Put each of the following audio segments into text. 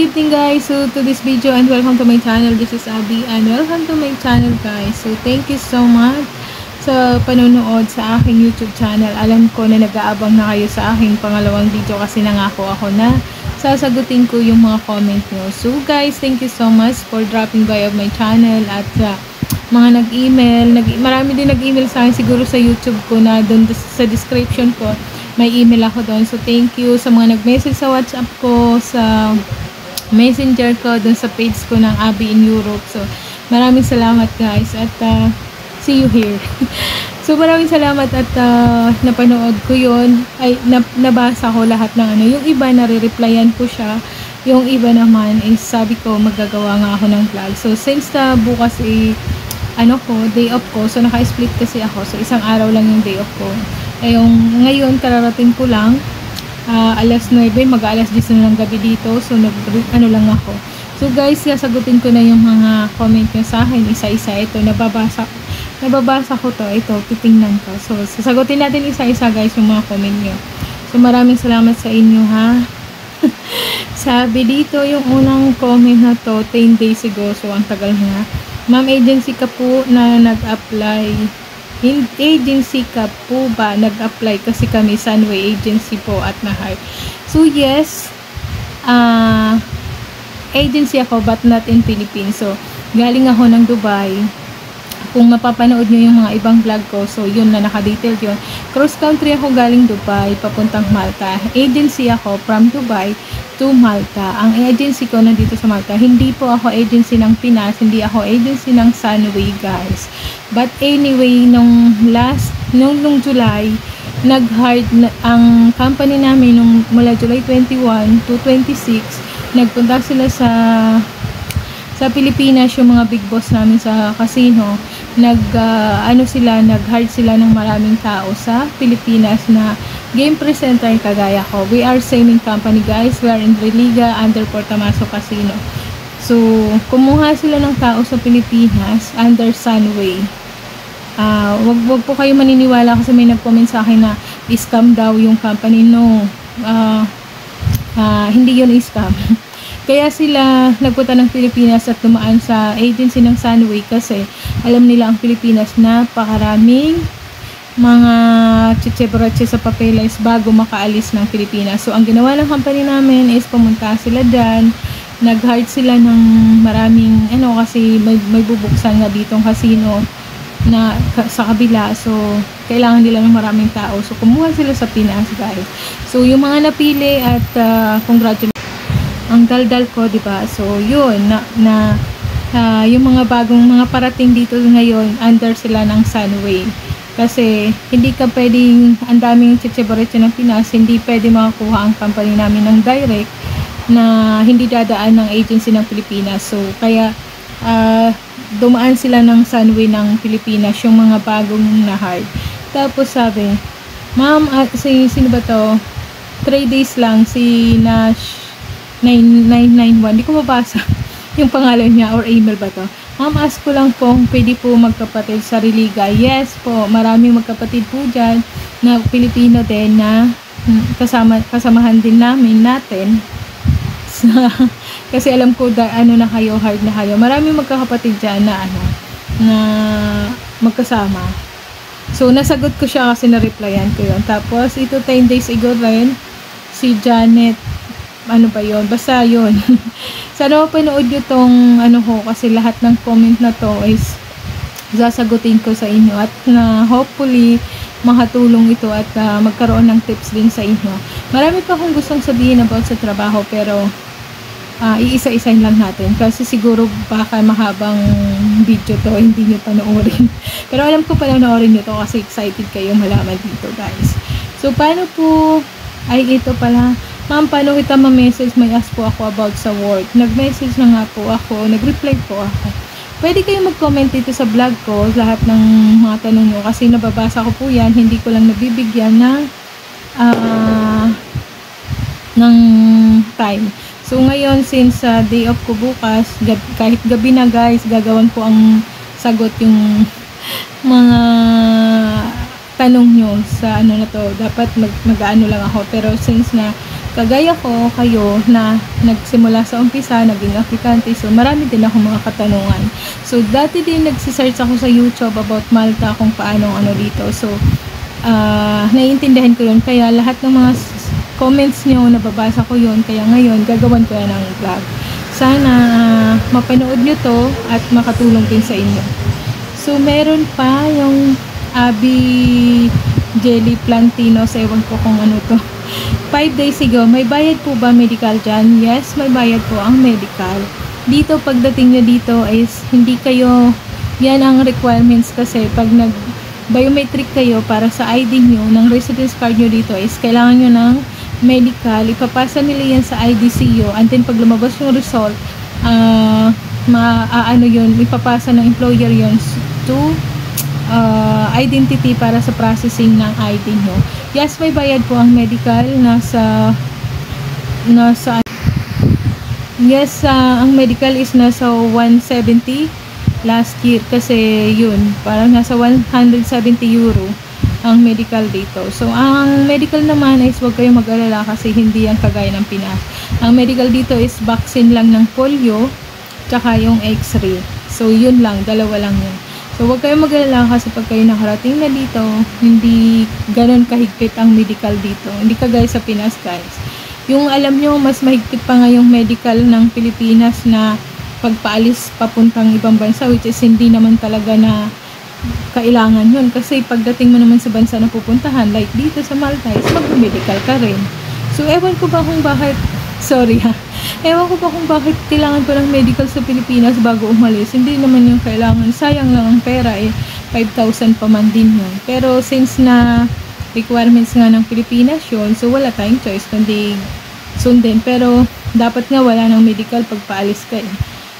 evening guys, so to this video and welcome to my channel. This is Abby and welcome to my channel guys. So thank you so much sa panonood sa aking YouTube channel. Alam ko na nag-aabang na kayo sa aking pangalawang video kasi nangako ako na sasagutin ko yung mga comment nyo. So guys, thank you so much for dropping by of my channel at mga nag-email. Marami din nag-email sa akin siguro sa YouTube ko na doon sa description ko. May email ako doon. So, thank you sa mga nag-message sa WhatsApp ko, sa Messenger ko, doon sa page ko ng Abby in Europe. So, maraming salamat guys at see you here. So, maraming salamat at napanood ko yun. Ay, nabasa ko lahat ng ano. Yung iba, nare-replyan ko siya. Yung iba naman is sabi ko, magagawa nga ako ng vlog. So, since bukas day off ko. So, naka-split kasi ako. So, isang araw lang yung day off ko. Yung ngayon kararating ko lang alas 9, mag-alas 10 na ng gabi dito. So lang ako. So guys, sasagutin ko na yung mga comment nyo sa akin isa-isa. Ito, nababasa ko to. Ito, titingnan ko. So sasagutin natin isa-isa guys yung mga comment nyo. So maraming salamat sa inyo ha. Sabi dito yung unang comment na to 10 days ago. So ang tagal na. Ma'am, agency ka po na nag-apply. Agency ka po ba nag-apply? Kasi kami Sunway agency po at na-hire. So yes, agency ako but not in Philippines. So galing ako ng Dubai. Kung mapapanood nyo yung mga ibang vlog ko, so yun na naka-detail yun. Cross country ako galing Dubai papuntang Malta. Agency ako from Dubai to Malta. Ang agency ko nandito sa Malta. Hindi po ako agency ng Pinas, hindi ako agency ng Sunway guys. But anyway, nung July, nag-hard ang company namin mula July 21 to 26, nagpunta sila sa Pilipinas, yung mga big boss namin sa casino. Nag-hard sila ng maraming tao sa Pilipinas na game presenter kagaya ko. We are same company guys. We are in Religa under Portamaso Casino. So, kumuha sila ng tao sa Pilipinas under Sunway. Wag po kayo maniniwala kasi may nag-comment sa akin na scam daw yung company. No, hindi yun scam. Kaya sila nagpunta ng Pilipinas at dumaan sa agency ng Sunway kasi alam nila ang Pilipinas na napakaraming mga chichebroche sa papeles bago makaalis ng Pilipinas. So, ang ginawa ng company namin is pumunta sila dyan. Nag-hire sila ng maraming, kasi may bubuksan nga ditong casino na sa kabila. So, kailangan nila ng maraming tao. So, kumuha sila sa Pinas, guys. So, yung mga napili at congratulations. Ang daldal ko, diba? So, yun, yung mga bagong mga parating dito ngayon, under sila ng Sunway. Kasi, hindi ka pwedeng, ang daming chicheboreche ng Pinas, hindi pwede makakuha ang company namin ng direct na hindi dadaan ng agency ng Pilipinas. So, kaya, dumaan sila ng Sunway ng Pilipinas, yung mga bagong na-hard. Tapos, sabi, ma'am, sino ba to? 3 days lang, si Nash 9991, hindi ko mabasa yung pangalan niya or email ba to. Ma'am, ask ko lang po kung pwede po magkapatid sa Religa. Yes po, maraming magkapatid po dyan na Pilipino din na kasamahan din natin. Kasi alam ko na kayo, hard na kayo. Maraming magkakapatid dyan na magkasama. So, nasagot ko siya kasi na-replyan ko yun. Tapos, ito 10 days ago rin, si Janet, basta yun. Sana mapanood nyo tong kasi lahat ng comment na to is sasagutin ko sa inyo at hopefully makatulong ito at magkaroon ng tips din sa inyo. Marami pa akong gustong sabihin about sa trabaho pero iisa-isahin lang natin kasi siguro baka mahabang video to, hindi nyo panoorin. Pero alam ko panoorin nyo to kasi excited kayo malaman dito guys. So paano po ito pala. Ma'am, paano kita ma-message? May ask po ako about sa work. Nag-message na nga po ako. Nag-reply po ako. Pwede kayo mag-comment dito sa vlog ko. Lahat ng mga tanong nyo. Kasi nababasa ko po yan. Hindi ko lang nabibigyan ng time. So, ngayon, since day off ko bukas, kahit gabi na guys, gagawan ko ang sagot yung mga tanong nyo sa na to. Dapat mag-ano lang ako. Pero since na kagaya ko, kayo na nagsimula sa umpisa, naging aplikante, so marami din ako mga katanungan. So dati din nagsisearch ako sa YouTube about Malta kung paano ano dito. So naiintindihan ko yun, kaya lahat ng mga comments nyo, nababasa ko yun, kaya ngayon gagawan ko yan ng vlog. Sana mapanood nyo to at makatulong din sa inyo. So meron pa yung Abby Jelly Plantino, sa ewan ko kung ano to. 5 days ago, may bayad po ba medical dyan? Yes, may bayad po ang medical. Dito, pagdating nyo dito is hindi kayo, yan ang requirements kasi pag nag-biometric kayo para sa ID nyo, ng residence card nyo dito is kailangan nyo ng medical. Ipapasa nila yan sa IDCO and then pag lumabas yung result, ano yun, ipapasa ng employer yun to identity para sa processing ng ID nyo. Yes, may bayad po ang medical. Yes, ang medical is nasa 170 last year kasi yun, parang nasa 170 euro ang medical dito. So, ang medical naman is huwag kayong mag-alala kasi hindi yan kagaya ng Pinas. Ang medical dito is vaccine lang ng polio tsaka yung x-ray. So, yun lang, dalawa lang yun. So, huwag kayong mag-alala kasi pag kayo nakarating na dito, hindi ganun kahigpit ang medical dito. Hindi kagaya sa Pinas, guys. Yung alam nyo, mas mahigpit pa nga yung medical ng Pilipinas na pagpaalis papuntang ibang bansa, which is hindi naman talaga na kailangan yun. Kasi pagdating mo naman sa bansa na pupuntahan, like dito sa Malta, is mag-medical ka rin. So, ewan ko ba kung bakit kailangan ko ng medical sa Pilipinas bago umalis. Hindi naman yung kailangan. Sayang lang ang pera 5,000 pa man din yun. Pero since na requirements nga ng Pilipinas yun, so wala tayong choice kundi sundin. Pero dapat nga wala ng medical pag paalis ka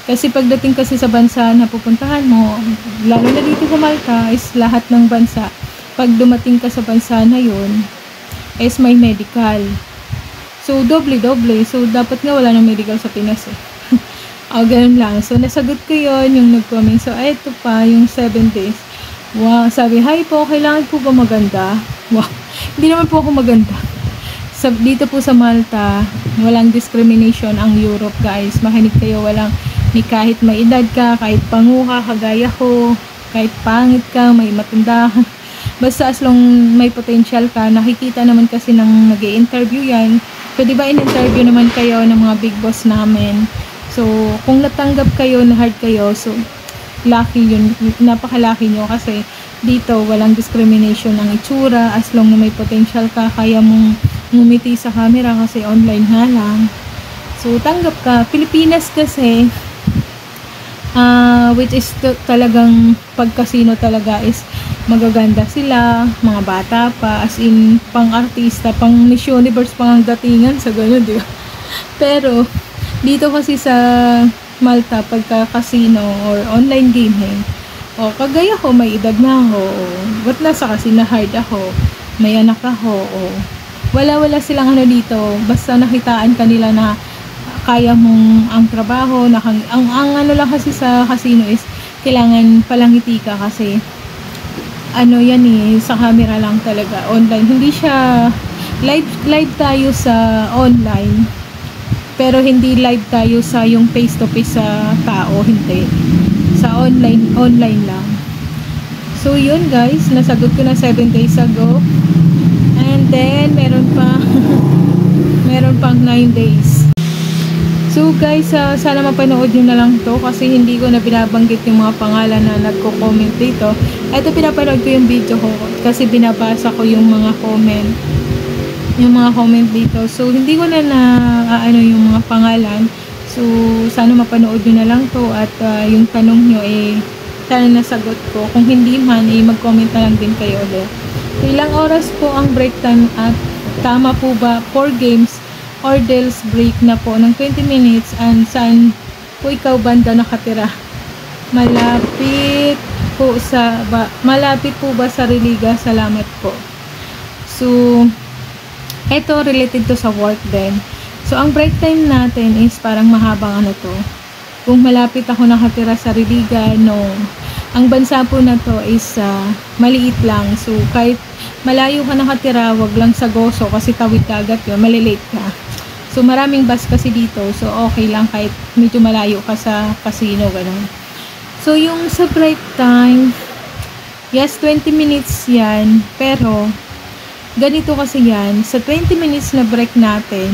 Kasi pagdating kasi sa bansa na pupuntahan mo, lalo na dito sa Malta, is lahat ng bansa. Pag dumating ka sa bansa na yun, is may medical. So, doble-doble. So, dapat nga wala ng medical sa Pinas ganun lang. So, nasagot ko yun, yung nag-comment. So, ito pa, yung 7 days. Wow, sabi, hi po, kailangan po ba maganda? Wow, hindi naman po ako maganda. Dito po sa Malta, walang discrimination ang Europe, guys. Makinig kayo, walang ni kahit may edad ka, kahit pangu ka, kagaya ko, kahit pangit ka, may matanda ka. Basta as long may potential ka, nakikita naman kasi nang nag-i-interview yan. Pwede ba in-interview naman kayo ng mga big boss namin? So, kung natanggap kayo, na-hard kayo, so, lucky yun, napakalaki nyo kasi dito, walang discrimination ng itsura, as long na may potential ka, kaya mong ngumiti sa camera kasi online nga lang. So, tanggap ka. Pilipinas kasi, which is talagang pag-casino talaga is magaganda sila, mga bata pa, as in pang-artista, pang Miss Universe pang ang datingan sa ganun, di ba? Pero dito kasi sa Malta, pagka-casino or online gaming, kagaya ko, may edad na ako, ba't nasa casino hard ako, may anak ako, wala silang ano dito, basta nakitaan kanila na kaya mong ang trabaho, ang ano lang kasi sa casino is kailangan palangiti ka kasi ano yan sa camera lang talaga, online. Hindi siya live tayo sa online, pero hindi live tayo sa yung face to face sa tao, hindi. Sa online lang. So yun guys, nasagot ko na 7 days ago. And then meron pang 9 days. So guys, sana mapanood nyo na lang to kasi hindi ko na binabanggit yung mga pangalan na nagko-comment dito. Ito, pinapanood ko yung video ko kasi binabasa ko yung mga comment dito. So hindi ko na yung mga pangalan. So sana mapanood nyo na lang to at yung tanong nyo sana nasagot ko. Kung hindi man, mag-comment na lang din kayo ulit. So, ilang oras po ang break time at tama po ba 4 games or deals break na po ng 20 minutes and saan po ikaw banda nakatira? Malapit po ba sa Riliga? Salamat po. So, eto related to sa work din. So, ang break time natin is parang mahabang ano to. Kung malapit ako nakatira sa Riliga, no. Ang bansa po na to is maliit lang. So, kahit malayo ka nakatira, wag lang sa Goso kasi tawid dagat yun, malilate ka. So maraming bus kasi dito, so okay lang kahit medyo malayo ka sa casino, ganun. So yung sa break time, yes, 20 minutes yan, pero ganito kasi yan, sa 20 minutes na break natin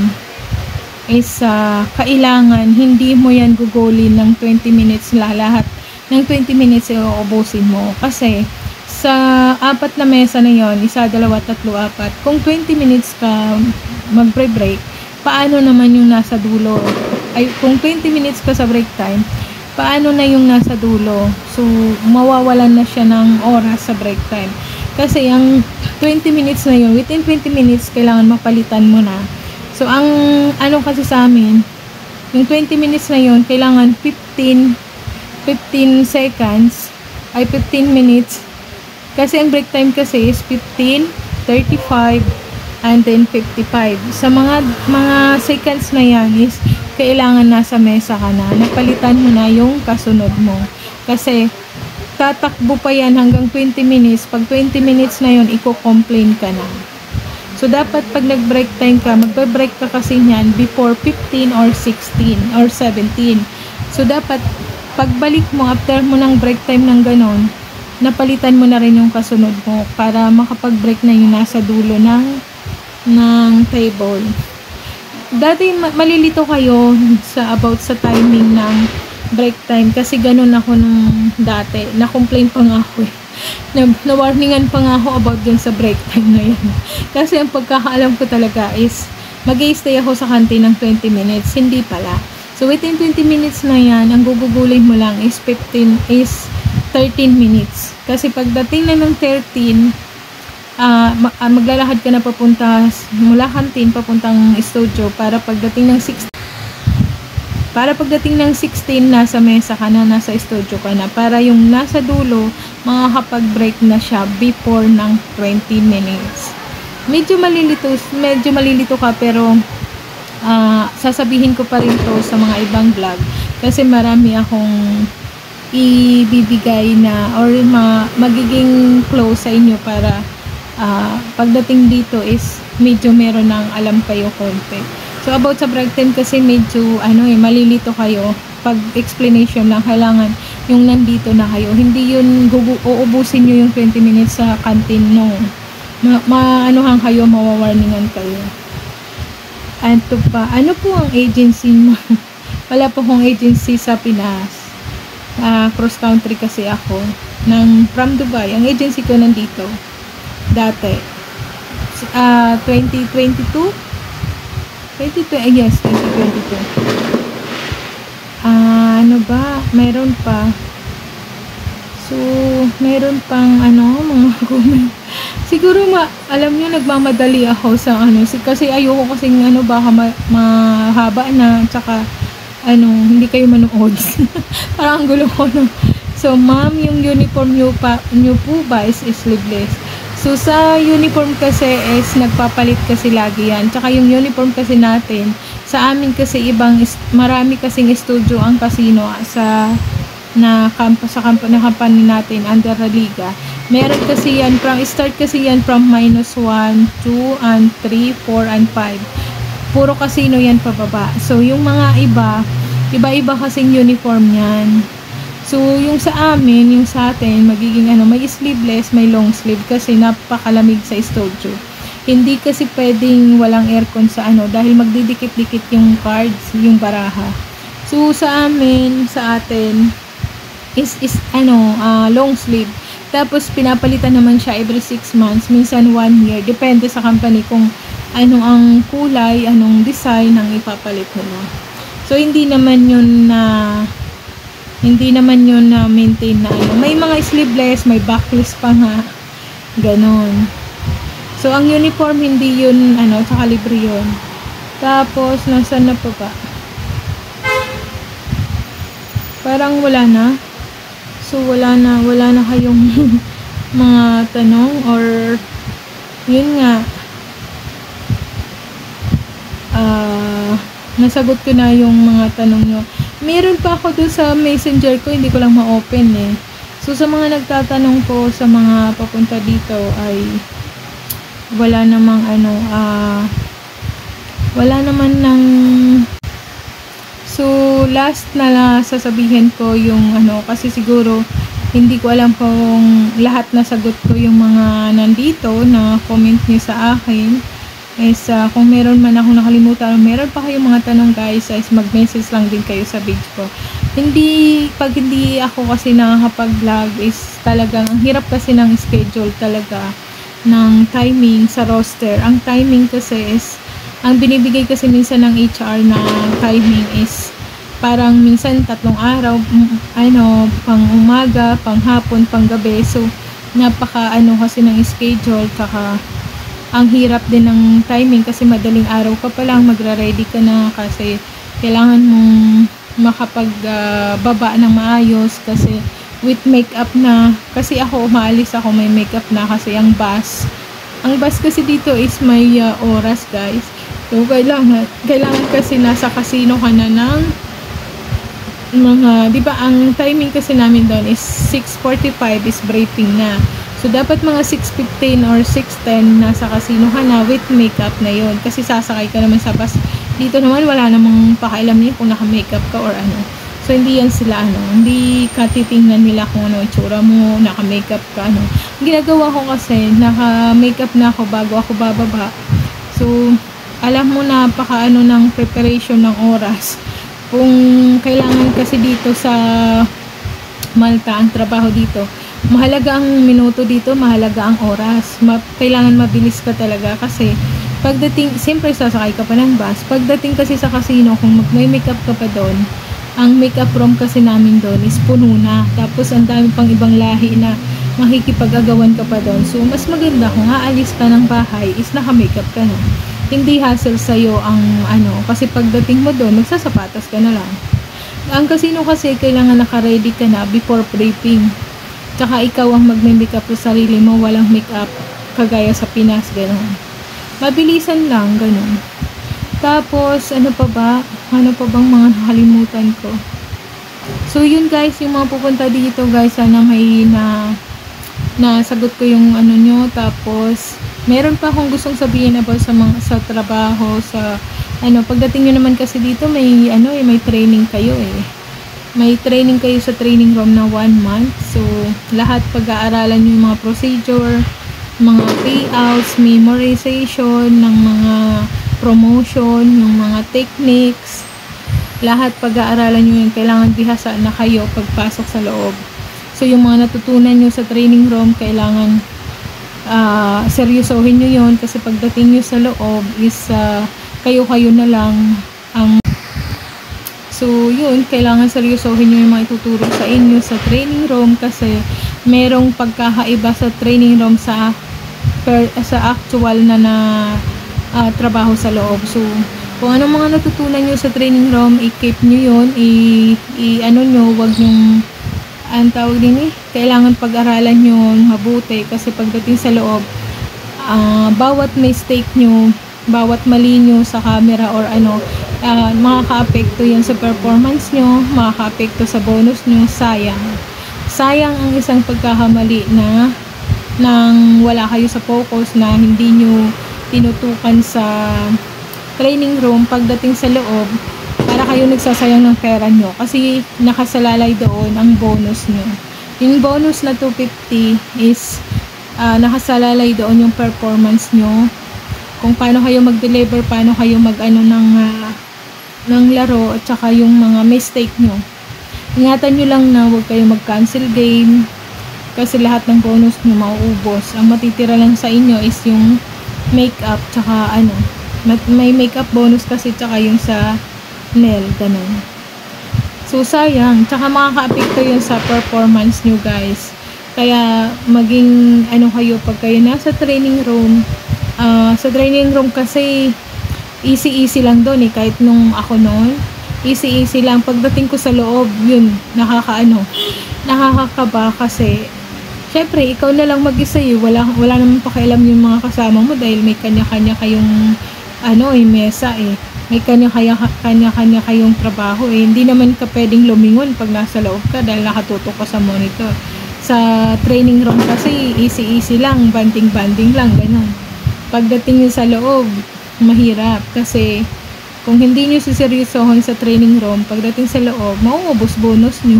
is kailangan hindi mo yan gugulin ng 20 minutes lahat ng 20 minutes iuubusin mo, kasi sa apat na mesa na yon, isa, dalawa, tatlo, apat, kung 20 minutes ka magbre-break, paano naman yung nasa dulo? Ay, kung 20 minutes ka sa break time, paano na yung nasa dulo? So mawawalan na siya ng oras sa break time, kasi ang 20 minutes na yun, within 20 minutes kailangan mapalitan mo na. So ang ano kasi sa amin, yung 20 minutes na yun, kailangan 15 seconds ay 15 minutes, kasi ang break time kasi is 15, 35 and then 55. Sa mga seconds na yan is kailangan nasa mesa ka na, napalitan mo na yung kasunod mo, kasi tatakbo pa yan hanggang 20 minutes. Pag 20 minutes na yun, i-complain ka na. So dapat pag nag-break time ka, magbe-break ka kasi niyan before 15 or 16 or 17. So dapat pagbalik mo after mo ng break time ng ganon, napalitan mo na rin yung kasunod mo para makapag-break na yung nasa dulo ng table. Dati malilito kayo about sa timing ng break time, kasi ganun ako nung dati, na-complain pa nga ako na-warningan pa nga ako about dun sa break time na yun. Kasi ang pagkakaalam ko talaga is mag-i-stay ako sa kantin ng 20 minutes, hindi pala. So within 20 minutes na yan, ang gugugulin mo lang is 13 minutes. Kasi pagdating na ng 13, maglalakad ka na papunta mula kantin papuntang studio, para pagdating ng 16 nasa mesa ka na, nasa studio ka na, para yung nasa dulo makakapag-break na siya before ng 20 minutes. Medyo malilito ka, pero sasabihin ko pa rin to sa mga ibang vlog, kasi marami akong ibibigay na or magiging close sa inyo, para pagdating dito is medyo meron ng alam kayo konti. So about sa break time kasi medyo malilito kayo. Pag explanation lang, kailangan yung nandito na kayo, hindi yun uubusin nyo yung 20 minutes sa canteen, no. Maanuhan kayo, mawawarningan kayo. Ano pa, ano po ang agency mo? Wala po akong agency sa Pinas. Cross country kasi ako from Dubai. Ang agency ko nandito dati 2022. Yes, 2022. Ano ba? Mayroon pa. So, mayroon pang mga comment. Siguro alam nyo, nagmamadali ako sa kasi ayoko kasing baka mahaba na, tsaka hindi kayo manood. Parang gulo ko, no? So, ma'am, yung uniform nyo po ba is sleeveless? So, sa uniform kasi is nagpapalit kasi lagi yan. Tsaka yung uniform kasi natin, sa amin kasi marami kasing studio ang casino sa company natin under the liga. Meron kasi yan, start kasi yan from -1, 2, and 3, 4, and 5. Puro casino yan pababa. So, yung mga iba-iba kasing uniform yan. So, yung sa amin, yung sa atin, magiging may sleeveless, may long sleeve, kasi napakalamig sa studio. Hindi kasi pwedeng walang aircon sa dahil magdidikit-dikit yung cards, yung baraha. So, sa atin, is long sleeve. Tapos, pinapalitan naman siya every 6 months, minsan 1 year. Depende sa company kung ang kulay, anong design ang ipapalit nila. So, hindi naman yun na maintain na may mga sleeveless, may backless pa nga, ganon. So ang uniform hindi yun tsaka libre yun. Tapos nasaan na pa ba? Parang wala na. So wala na kayong mga tanong, or yun nga, nasagot ko na yung mga tanong nyo. Meron pa ako dun sa messenger ko, hindi ko lang ma-open eh. So, sa mga nagtatanong ko sa mga papunta dito ay wala namang ano, wala naman ng. So last na sasabihin ko yung ano, kasi siguro hindi ko alam kung lahat na sagot ko yung mga nandito na comment niyo sa akin. Is kung meron man akong nakalimutan, meron pa kayong mga tanong guys, is mag-message lang din kayo sa page ko. Pag hindi ako kasi nakakapag-vlog, is talagang ang hirap kasi ng schedule talaga ng timing sa roster. Ang timing kasi is ang binibigay kasi minsan ng HR na timing is parang minsan 3 araw, ano, pang umaga, pang hapon, pang gabi. So napaka ano kasi ng schedule, kaka ang hirap din ng timing kasi madaling araw ka pa lang magra-ready ka na kasi kailangan mong makapag baba ng maayos kasi with makeup na, kasi ako umaalis ako may makeup na kasi ang bus kasi dito is may oras guys. So kailangan kasi nasa casino ka na ng mga, di ba ang timing kasi namin doon is 6:45 is briefing na. So dapat mga 6:15 or 6:10 nasa casino ka na with makeup na yon, kasi sasakay ka naman sa bus. Dito naman wala namang pakialam niya kung naka-makeup ka or ano. So hindi yan sila ano, hindi ka titingnan nila kung ano itsura mo, naka-makeup ka ano. Ang ginagawa ko kasi naka-makeup na ako bago ako bababa. So alam mo, napaka ano ng preparation ng oras. Kung kailangan kasi dito sa Malta, ang trabaho dito, mahalaga ang minuto dito, mahalaga ang oras. Kailangan mabilis ka talaga kasi pagdating, siyempre sasakay ka pa ng bus. Pagdating kasi sa casino, kung may makeup ka pa doon, ang makeup room kasi namin doon is puno na. Tapos ang dami pang ibang lahi na makikipag-agawan ka pa doon. So mas maganda kung aalis ka ng bahay is naka-makeup ka na. Hindi hassle sa'yo ang ano, kasi pagdating mo doon, magsasapatas ka na lang. Ang casino kasi, kailangan naka-ready ka na before briefing. Tsaka ikaw ang magme-makeup sa sarili mo, walang makeup kagaya sa Pinas, gano'n. Mabilisan lang, gano'n. Tapos, ano pa bang mga nakalimutan ko? So, yun guys, yung mga pupunta dito guys, sana may nasagot ko yung ano nyo. Tapos meron pa akong gustong sabihin about sa trabaho, sa ano, pagdating nyo naman kasi dito may ano may training kayo may training kayo sa training room na 1 month. So lahat pag-aaralan nyo yung mga procedure, mga payouts, memorization ng mga promotion, yung mga techniques, lahat pag-aaralan nyo yung kailangan bihasa na kayo pagpasok sa loob. So yung mga natutunan nyo sa training room, kailangan seryosohin nyo yun, kasi pagdating nyo sa loob is kayo-kayo na lang ang, so yun, kailangan seryosohin nyo yung mga ituturo sa inyo sa training room, kasi merong pagkakaiba sa training room sa actual na trabaho sa loob. So kung anong mga natutunan nyo sa training room, i-keep nyo yun, ano nyo, wag nyong ang tawag din kailangan pag-aralan nyo mabuti, kasi pagdating sa loob, bawat mistake nyo, bawat mali nyo sa camera or ano, makaka-apekto yan sa performance nyo, makaka-apekto sa bonus nyo. Sayang ang isang pagkakamali na nang wala kayo sa focus, na hindi nyo tinutukan sa training room. Pagdating sa loob, para kayo nagsasayang ng pera nyo, kasi nakasalalay doon ang bonus nyo. Yung bonus na 250 is nakasalalay doon yung performance nyo, kung paano kayo mag-deliver, paano kayo mag-ano ng laro, at saka yung mga mistake nyo. Ingatan nyo lang na huwag kayo mag-cancel game, kasi lahat ng bonus nyo mauubos. Ang matitira lang sa inyo is yung makeup, tsaka ano, may makeup bonus kasi, tsaka yung sa nail, ganun. So sayang, tsaka makaka-apekto yun sa performance nyo guys. Kaya maging ano kayo pag kayo nasa training room. Sa training room kasi easy lang doon kahit nung ako noon, easy lang. Pagdating ko sa loob, yun, nakakakaba, kasi syempre ikaw na lang mag-isa wala naman pakialam yung mga kasama mo, dahil may kanya-kanya kayong mesa may kanya-kanya kayong trabaho hindi naman ka pwedeng lumingon pag nasa loob ka dahil nakatutok ka sa monitor. Sa training room kasi easy lang, banding lang, ganun. pagdating nyo sa loob, mahirap. Kasi, kung hindi nyo siseryosohon sa training room, pagdating sa loob, mauubos bonus nyo.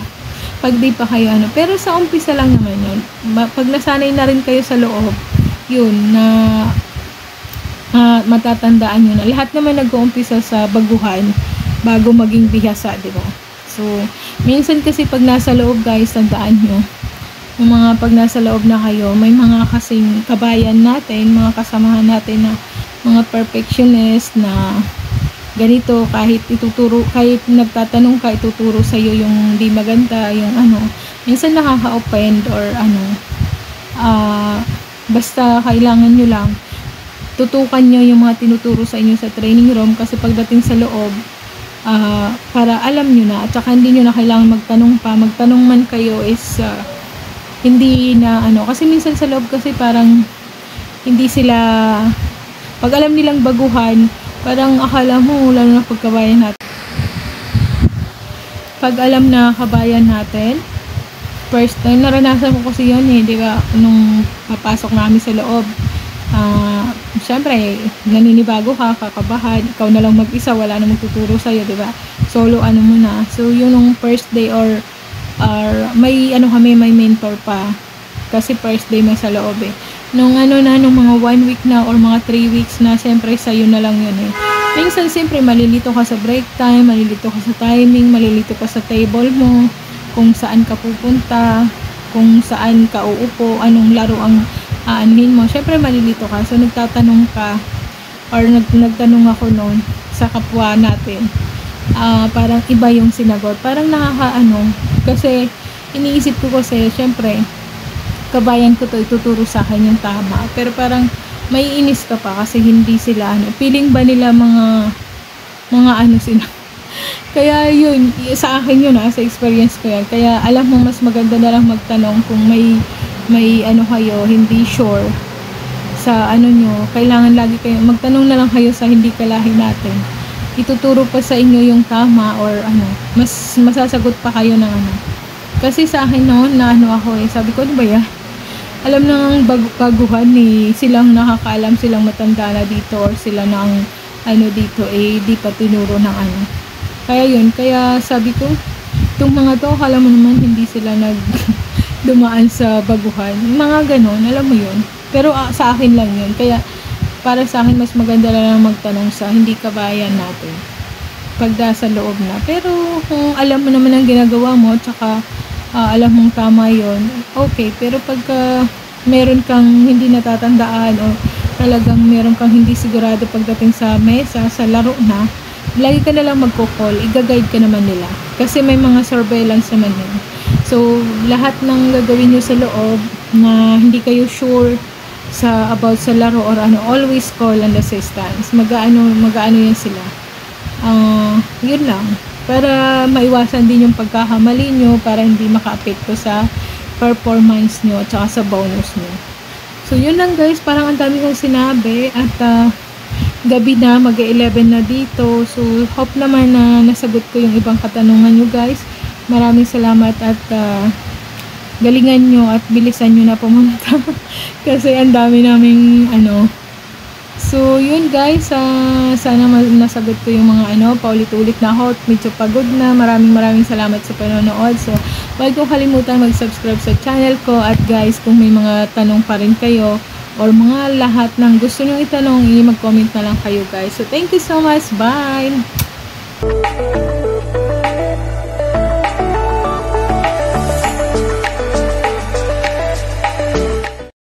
Pag di pa kayo ano. Pero sa umpisa lang naman yun. Pag nasanay na rin kayo sa loob, yun, na matatandaan nyo na. Lahat naman nag-uumpisa sa baguhan bago maging bihasa, di ba? So, minsan kasi pag nasa loob guys, tandaan nyo, yung mga pag nasa loob na kayo, may mga kasing kabayan natin, mga kasamahan natin na mga perfectionist na ganito, kahit ituturo, kahit nagtatanong ka, ituturo sa'yo yung di maganda, yung ano, minsan nakaka-offend or ano, basta kailangan nyo lang, tutukan nyo yung mga tinuturo sa inyo sa training room kasi pagdating sa loob, para alam nyo na at saka hindi nyo na kailangan magtanong pa. Magtanong man kayo is hindi na ano, kasi minsan sa loob kasi parang hindi sila, pag alam nilang baguhan, parang akala mo lalo na pagkabayan natin, pag alam na kabayan natin, first time naranasan ko kasi yun di ba, nung papasok namin sa loob, syempre naninibago ka, kakabahan, ikaw na lang mag-isa, wala na magtuturo sa'yo, diba? Solo ano mo na. So yun nung first day or may ano kami, may mentor pa kasi first day may sa loob nung ano na, nung mga 1 week na or mga 3 weeks na, syempre sa'yo na lang yun minsan syempre malilito ka sa break time, malilito ka sa timing, malilito ka sa table mo, kung saan ka pupunta, kung saan ka uupo, anong laro ang aanhin mo, syempre malilito ka. So nagtatanong ka or nagtanong ako noon sa kapwa natin, parang iba yung sinagot, parang nakakaano, kasi iniisip ko kasi syempre kabayan ko to, ituturo sa akin yung tama, pero parang may inis ka pa kasi hindi sila ano, feeling ba nila mga ano sila. Kaya yun, sa akin yun sa experience ko yan, kaya alam mo mas maganda na lang magtanong kung may ano kayo, hindi sure sa ano nyo, kailangan lagi kayo magtanong na lang kayo sa hindi kalahi natin, ituturo pa sa inyo yung tama or ano, mas masasagot pa kayo ng ano. Kasi sa akin noon na ano ako sabi ko, ano ba yan, alam nang baguhan silang nakakaalam, silang matanda na dito or sila na ang ano dito di pa tinuro ng ano. Kaya yun, kaya sabi ko, itong mga to, akala mo naman hindi sila dumaan sa baguhan, mga ganon, alam mo yun. Pero sa akin lang yun, kaya para sa akin mas maganda lang magtanong sa hindi kabayan natin pagda sa loob na. Pero kung alam mo naman ang ginagawa mo, tsaka alam mong tama yun, okay. Pero pagka meron kang hindi natatandaan o talagang meron kang hindi sigurado pagdating sa mesa, sa laro na, lagi ka na lang magko-call, i-guide ka naman nila kasi may mga surveillance naman yun. So lahat ng gagawin nyo sa loob na hindi kayo sure about sa laro or ano, always call an assistance. Mag-ano yan sila, yun lang, para maiwasan din yung pagkakamali nyo, para hindi maka-apekto sa performance nyo at saka sa bonus nyo. So yun lang guys, parang ang dami kong sinabi at gabi na, mag-11 na dito. So hope naman na nasagot ko yung ibang katanungan nyo guys. Maraming salamat at galingan nyo at bilisan nyo na pumunta kasi ang dami naming ano. So yun guys, sana nasagot ko yung mga ano, paulit-ulit na ako, medyo pagod na. Maraming salamat sa panonood. So huwag kong kalimutan mag-subscribe sa channel ko, at guys, kung may mga tanong pa rin kayo or mga lahat ng gusto nyo itanong, mag-comment na lang kayo guys. So thank you so much, bye!